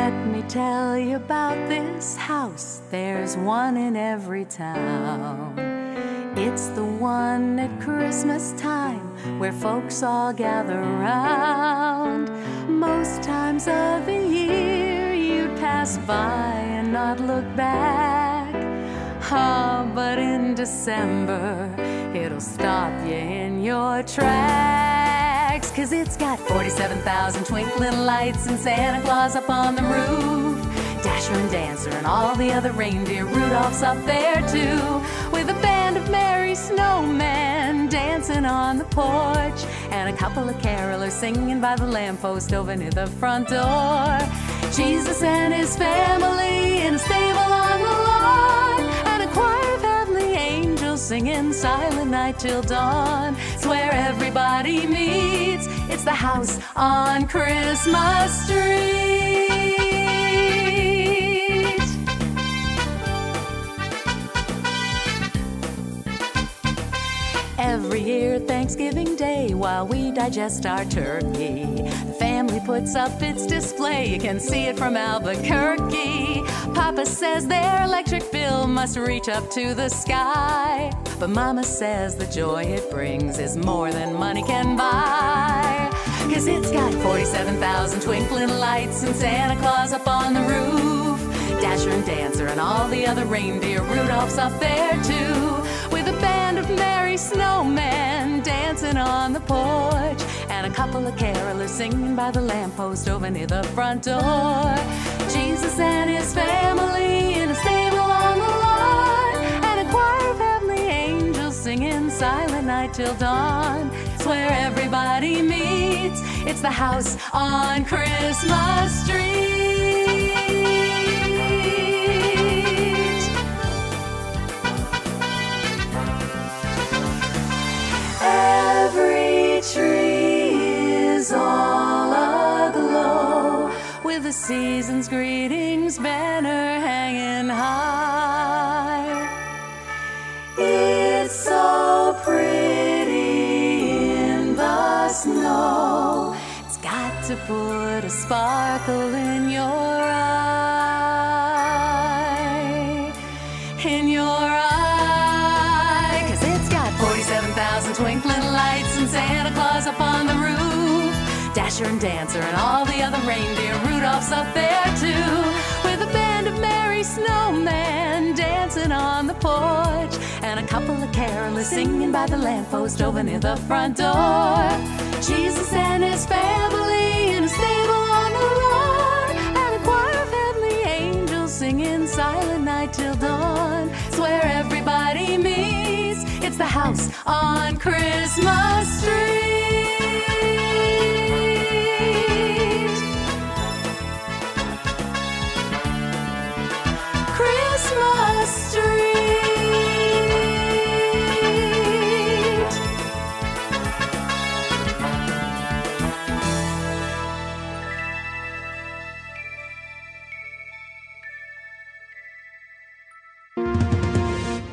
Let me tell you about this house. There's one in every town. It's the one at Christmas time where folks all gather round. Most times of the year you'd pass by and not look back. But in December it'll stop you in your tracks. 'Cause it's got 47,000 twinkling lights and Santa Claus up on the roof, Dasher and Dancer and all the other reindeer. Rudolph's up there too, with a band of merry snowmen dancing on the porch, and a couple of carolers singing by the lamppost over near the front door. Jesus and his family in a stable on the lawn, and a choir of heavenly angels singing Silent Night till dawn. It's where everybody meets. It's the house on Christmas Street. Every year, Thanksgiving Day, while we digest our turkey, the family puts up its display. You can see it from Albuquerque. Papa says their electric bill must reach up to the sky, but Mama says the joy it brings is more than money can buy. 'Cause it's got 47,000 twinkling lights and Santa Claus up on the roof, Dasher and Dancer and all the other reindeer. Rudolph's up there too, with a band of merry snowmen dancing on the porch, and a couple of carolers singing by the lamppost over near the front door. Jesus and his family in a stable on the lawn, and a choir of heavenly angels singing Silent Night till dawn. It's where everybody meets. It's the house on Christmas Street. Every tree is all aglow with the season's greetings banner hanging high. It's so pretty in the snow. It's got to put a sparkle in your eye. In your eye. 'Cause it's got 47,000 twinkling lights and Santa Claus up on the roof, Dasher and Dancer and all the other reindeer. Rudolph's up there too, with a band of merry snowmen dancing on the porch, and a couple of carolers singing by the lamppost over near the front door. Jesus and his family in a stable on the lawn, and a choir of heavenly angels singing Silent Night till dawn. It's where everybody meets. It's the house on Christmas Street. Christmas Street.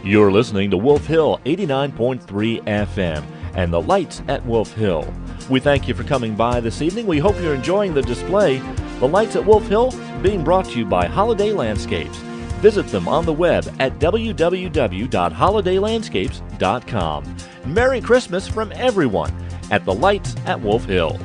You're listening to Wolf Hill 89.3 FM and the lights at Wolf Hill. We thank you for coming by this evening. We hope you're enjoying the display. The lights at Wolf Hill being brought to you by Holiday Landscapes. Visit them on the web at www.holidaylandscapes.com. Merry Christmas from everyone at the lights at Wolf Hill.